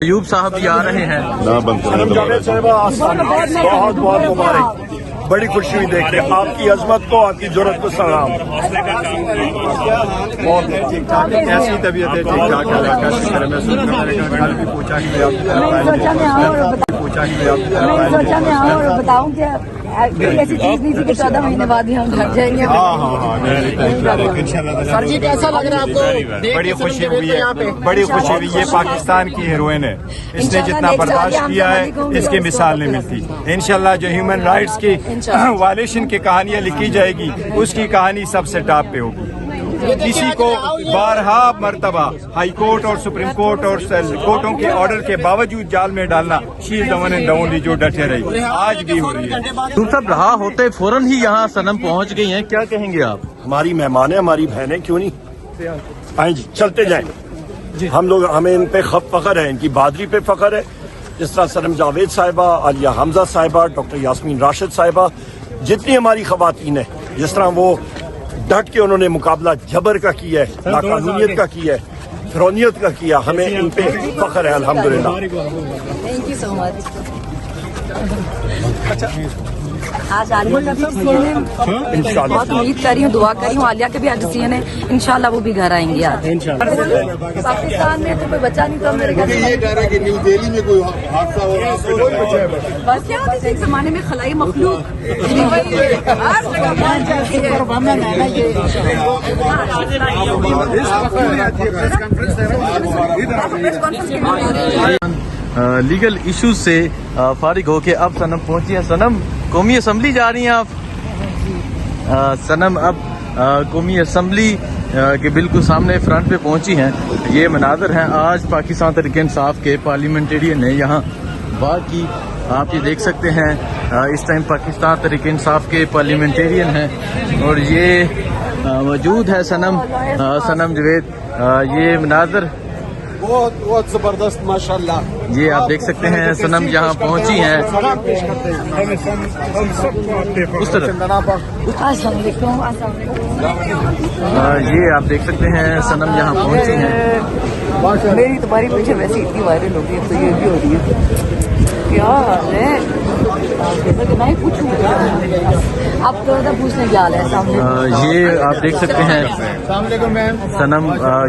ایوب صاحب بھی آ رہے ہیں. جاوید صاحبہ بہت بہت مبارک. بڑی خوشی ہوئی دیکھ کے آپ کی عظمت کو، آپ کی جرأت کو سلام. ٹھیک ٹھاک ہے. کیسی طبیعت ہے؟ ٹھیک ٹھاک ہے. اللہ کا شکر ہے. میں سوچا میں کل بھی پوچھا کہ آپ بتاؤں کہ ایسی چیز نہیں تھی کہ 14 مہینے بعد ہی ہم گھر جائیں گے. سر جی کیسا لگ رہا ہے آپ کو؟ بڑی خوشی ہوئی ہے، بڑی خوشی ہوئی. یہ پاکستان کی ہیروئن ہے. اس نے جتنا برداشت کیا ہے اس کی مثال نہیں ملتی. انشاءاللہ جو ہیومن رائٹس کی وائلیشن کی کہانیاں لکھی جائے گی اس کی کہانی سب سے ٹاپ پہ ہوگی. کسی کو بارہا مرتبہ ہائی کورٹ اور سپریم کورٹ اور کورٹوں کے آرڈر کے باوجود جال میں ڈالنا شی از the one and the only جو ڈٹے رہی آج بھی ہو رہی ہے. ایوب صاحب رہا ہوتے فوراً ہی یہاں صنم پہنچ گئی ہیں، کیا کہیں گے آپ؟ ہماری مہمان ہیں، ہماری بہنیں، کیوں نہیں آئیں جی چلتے جائیں. ہم لوگ ہمیں ان پہ فخر ہے، ان کی بہادری پہ فخر ہے. جس طرح سنم جاوید صاحبہ، عالیہ حمزہ صاحبہ، ڈاکٹر یاسمین راشد صاحبہ، جتنی ہماری خواتین ہیں جس طرح وہ ڈٹ کے انہوں نے مقابلہ جبر کا کیا ہے، ناقانونیت کا کیا ہے، فرونیت کا کیا، ہمیں ان پہ فخر ہے الحمدللہ. تھینک یو سو مچ. آج عالیہ کا بھی ڈیسیژن ہے، بہت امید کر رہی ہوں، دعا کر رہی ہوں عالیہ کے بھی آج ڈیسیژن ہے. انشاءاللہ وہ بھی گھر آئیں گی آج. پاکستان میں تو کوئی بچہ نہیں تو میرے گھر یہ کہہ رہا ہے کہ نیو دہلی میں کوئی حادثہ ہو رہا ہے. بس کیا ہوتا ہے ایک زمانے میں خلائی مخلوق لیگل ایشوز سے فارغ ہو کے اب صنم پہنچی ہیں. صنم قومی اسمبلی جا رہی ہیں آپ؟ صنم اب قومی اسمبلی کے بالکل سامنے فرنٹ پہ پہنچی ہیں. یہ مناظر ہیں آج پاکستان تحریک انصاف کے پارلیمنٹیرین نے یہاں بات کی. آپ یہ دیکھ سکتے ہیں اس ٹائم پاکستان تحریک انصاف کے پارلیمنٹیرین ہیں اور یہ موجود ہے صنم جاوید. یہ مناظر بہت زبردست ماشاءاللہ. یہ آپ دیکھ سکتے ہیں صنم یہاں پہنچی ہیں. اس طرح یہ آپ دیکھ سکتے ہیں صنم یہاں پہنچی ہیں. میری تمہاری پیچھے ویسے اتنی وائرل ہو گئی، تو یہ بھی ہو رہی ہے. کیا حال ہے؟ نہیں پوچھوں آپ تو پوچھنے کیا حال ہے سامنے. یہ آپ دیکھ سکتے ہیں صنم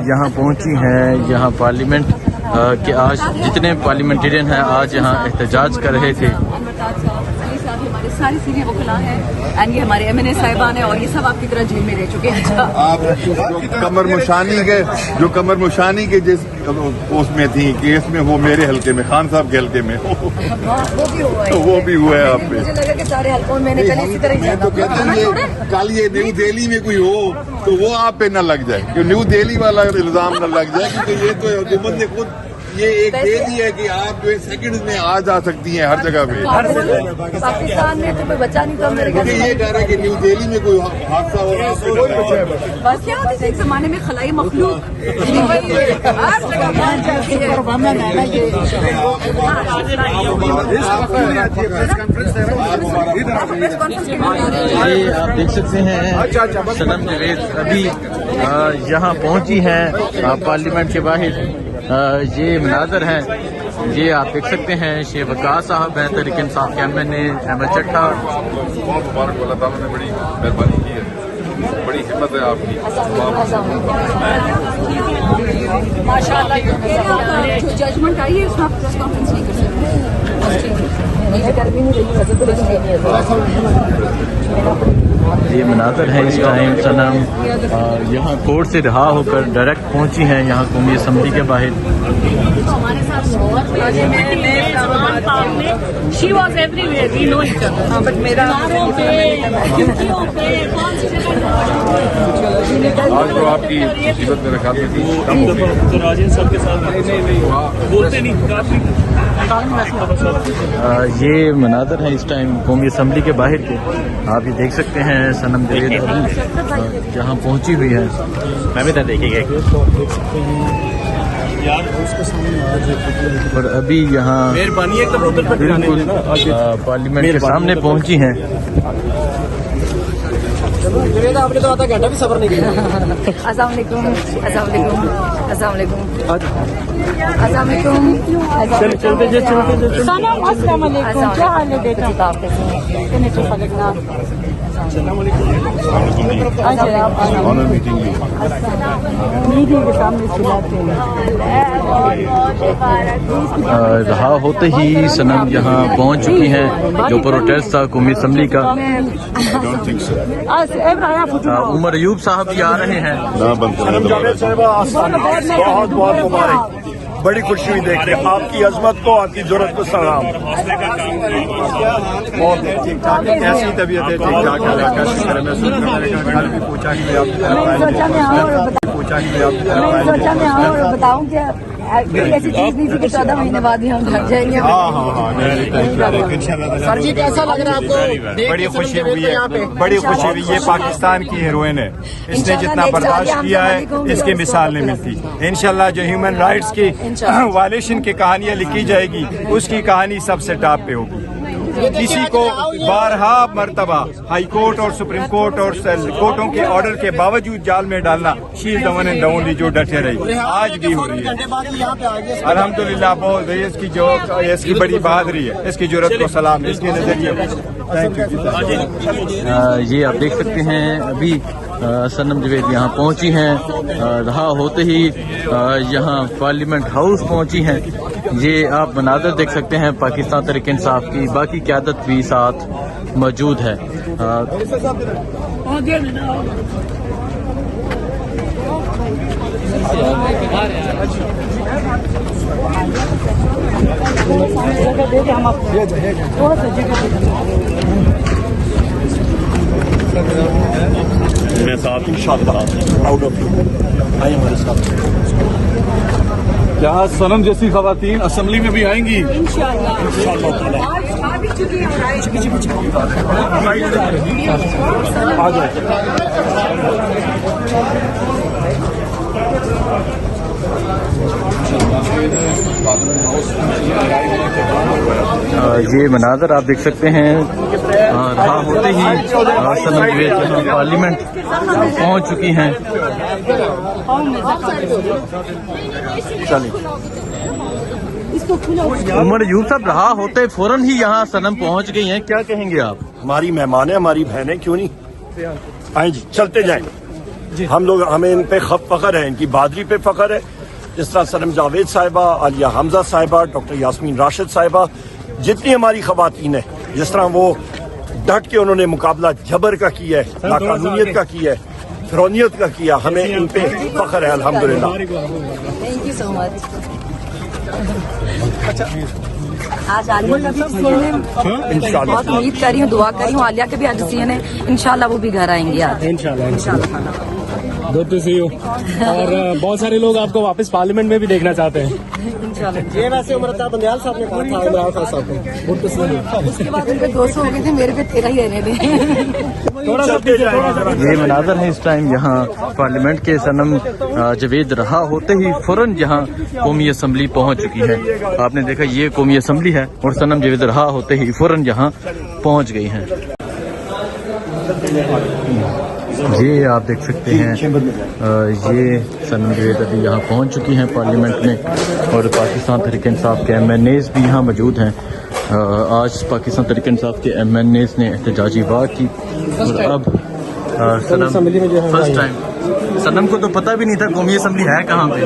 یہاں پہنچی ہیں. یہاں پارلیمنٹ کے آج جتنے پارلیمنٹیرین ہیں آج یہاں احتجاج کر رہے تھے. ہمارے ساری سیریے وکلا ہیں اینڈ یہ ہمارے ایم این اے صاحبان ہیں اور یہ سب آپ کی طرح جیل میں رہ چکے ہیں. آپ جو کمر مشانی کے جس اس میں تھی کیس میں، وہ میرے حلقے میں، خان صاحب کے حلقے میں وہ بھی ہوا ہے آپ پہ. مجھے لگا کہ سارے حلقوں میں نے کل اسی طرح ہی تو کہتے ہیں کل یہ نیو دہلی میں کوئی ہو تو وہ آپ پہ نہ لگ جائے، کہ نیو دہلی والا الزام نہ لگ جائے، کیونکہ یہ تو حکومت نے خود یہ ایک دے دی ہے کہ آپ جو ہے سیکنڈ میں آ جا سکتی ہیں ہر جگہ پہ. پاکستان میں تو کوئی بچہ نہیں تو میرے گھر. یہ کہہ رہا ہے کہ نیو دہلی میں کوئی حادثہ ہو رہا ہے. بس کیا ہوتا ہے ایک زمانے میں خلائی مخلوق یہ آپ دیکھ سکتے ہیں صنم جاوید ابھی یہاں پہنچی ہیں پارلیمنٹ کے باہر. یہ مناظر ہیں. یہ آپ دیکھ سکتے ہیں شیخ وقاص صاحب ہیں تحریک انصاف کے ایم این اے. احمد چٹھا بہت مبارک. اللہ تعالیٰ نے بڑی مہربانی کی ہے، بڑی ہمت ہے آپ کی. ججمنٹ آئی ہے اس میں آپ پریس کانفرنس نہیں کر سکتے. یہ مناظر ہے اس ٹائم. صنم یہاں کورٹ سے رہا ہو کر ڈائریکٹ پہنچی ہیں یہاں قومی اسمبلی کے باہر. ہمارے ساتھ She was everywhere. We know each other. But میرا آج جو آپ کی مصیبت میرے خیال میں تھی کم ہو گئی. راجن صاحب کے ساتھ بولتے نہیں کافی. یہ مناظر ہیں اس ٹائم قومی اسمبلی کے باہر کے. آپ یہ دیکھ سکتے ہیں صنم جاوید ابھی یہاں پہنچی ہوئی ہے. میں بھی دیکھیں گے اور ابھی یہاں بالکل پارلیمنٹ کے سامنے پہنچی ہیں. آپ نے تو آدھا گھنٹہ بھی صبر نہیں کیا. السلام علیکم. السلام علیکم. السلام علیکم. السلام علیکم. سلام السلام علیکم. کیا حال ہے بیٹا؟ رہا ہوتے ہی صنم یہاں پہنچ چکی ہیں. جو پروٹیسٹ تھا قومی اسمبلی کا, عمر ایوب صاحب بھی آ رہے ہیں. سنم جاوید صاحبہ بہت بہت مبارک. بڑی خوشی ہوئی دیکھ کے آپ کی عظمت کو, آپ کی ضرورت کو سلام. ٹھیک ٹھاک ہے, کیسی طبیعت ہے؟ ٹھیک ٹھاک ہے, اللہ کا شکر ہے. میں سوچ رہا تھا کل بھی پوچھا کہ آپ بتاؤں کہ ایسی چیز نہیں تھی کہ 14 مہینے بعد ہی ہم گھر جائیں گے. سر جی کیسا لگ رہا ہے آپ کو؟ بڑی خوشی ہوئی ہے, بڑی خوشی ہوئی. یہ پاکستان کی ہیروئن ہے. اس نے جتنا برداشت کیا ہے اس کی مثال نہیں ملتی. انشاءاللہ جو ہیومن رائٹس کی وائلیشن کی کہانیاں لکھی جائے گی اس کی کہانی سب سے ٹاپ پہ ہوگی. کسی کو بارہا مرتبہ ہائی کورٹ اور سپریم کورٹ اور کورٹوں کے آرڈر کے باوجود جال میں ڈالنا شی از دا ون اینڈ اونلی جو ڈٹے رہی, آج بھی ہو رہی ہے. الحمدللہ بہت اس کی جو اس کی بڑی بہادری ہے, اس کی جرأت کو سلام ہے, اس کے نظریے. یہ آپ دیکھ سکتے ہیں ابھی صنم جاوید یہاں پہنچی ہیں. رہا ہوتے ہی یہاں پارلیمنٹ ہاؤس پہنچی ہیں. یہ آپ مناظر دیکھ سکتے ہیں پاکستان تحریک انصاف کی. باقی قیادت بھی ساتھ موجود ہے. میں ساتھ انشاءاللہ پراؤڈ آف یو. آئیے ہمارے ساتھ. کیا صنم جیسی خواتین اسمبلی میں بھی آئیں گی؟ آ جائیں. یہ مناظر آپ دیکھ سکتے ہیں. رہا ہوتے ہی صنم جاوید یہاں پارلیمنٹ پہنچ چکی ہیں. عمر ایوب صاحب, رہا ہوتے فوراً ہی یہاں صنم پہنچ گئی ہیں, کیا کہیں گے آپ؟ ہماری مہمان ہے, ہماری بہن ہے, کیوں نہیں آئیں جی, چلتے جائیں. ہم لوگ, ہمیں ان پہ فخر ہے, ان کی بہادری پہ فخر ہے. جس طرح سنم جاوید صاحبہ, عالیہ حمزہ صاحبہ, ڈاکٹر یاسمین راشد صاحبہ, جتنی ہماری خواتین ہیں, جس طرح وہ ڈٹ کے انہوں نے مقابلہ جبر کا کیا ہے, لاقانونیت کا کیا ہے, فرونیت کا کیا, ہمیں ان پہ فخر ہے الحمدللہ. تھینک یو سو مچ. آج عالیہ کا بھی ڈیسیژن ہے, بہت امید کر رہی ہوں, دعا کر رہی ہوں عالیہ کے بھی آج ڈیسیژن ہے. انشاءاللہ وہ بھی گھر آئیں گے آج انشاءاللہ. Good to see you. اور بہت سارے لوگ آپ کو واپس پارلیمنٹ میں بھی دیکھنا چاہتے ہیں. یہ ویسے عمرتا بندیال صاحب نے کہا تھا, عمران خان صاحب نے. اس کے بعد ان کے 200 ہو گئے تھے, میرے پہ 13 ہی رہنے دیں. یہ مناظر ہے اس ٹائم یہاں پارلیمنٹ کے. صنم جاوید رہا ہوتے ہی فوراً یہاں قومی اسمبلی پہنچ چکی ہے. آپ نے دیکھا یہ قومی اسمبلی ہے اور صنم جاوید رہا ہوتے ہی فوراً یہاں پہنچ گئی ہیں. یہ آپ دیکھ سکتے ہیں یہ صنم جاوید ابھی یہاں پہنچ چکی ہیں پارلیمنٹ میں, اور پاکستان تحریک انصاف کے MNAs بھی یہاں موجود ہیں. آج پاکستان تحریک انصاف کے MNAs نے احتجاجی وار کی, اور اب صنم فرسٹ ٹائم. صنم کو تو پتہ بھی نہیں تھا قومی اسمبلی ہے کہاں پہ.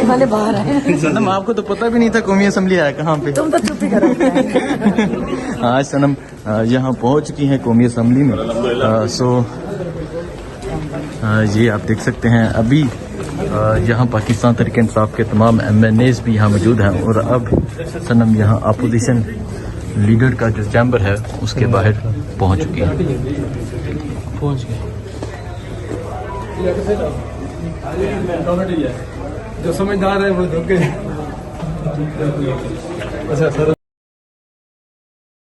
والے باہر آئے. صنم آپ کو تو پتہ بھی نہیں تھا قومی اسمبلی ہے کہاں پہ. تم تو چپ ہی کرو. آج صنم یہاں پہنچ چکی ہیں قومی اسمبلی میں. یہ آپ دیکھ سکتے ہیں ابھی یہاں پاکستان تحریک انصاف کے تمام MNAs بھی یہاں موجود ہیں, اور اب صنم یہاں اپوزیشن لیڈر کا جو چیمبر ہے اس کے باہر پہنچ چکی ہے. جو سمجھدار ہے وہ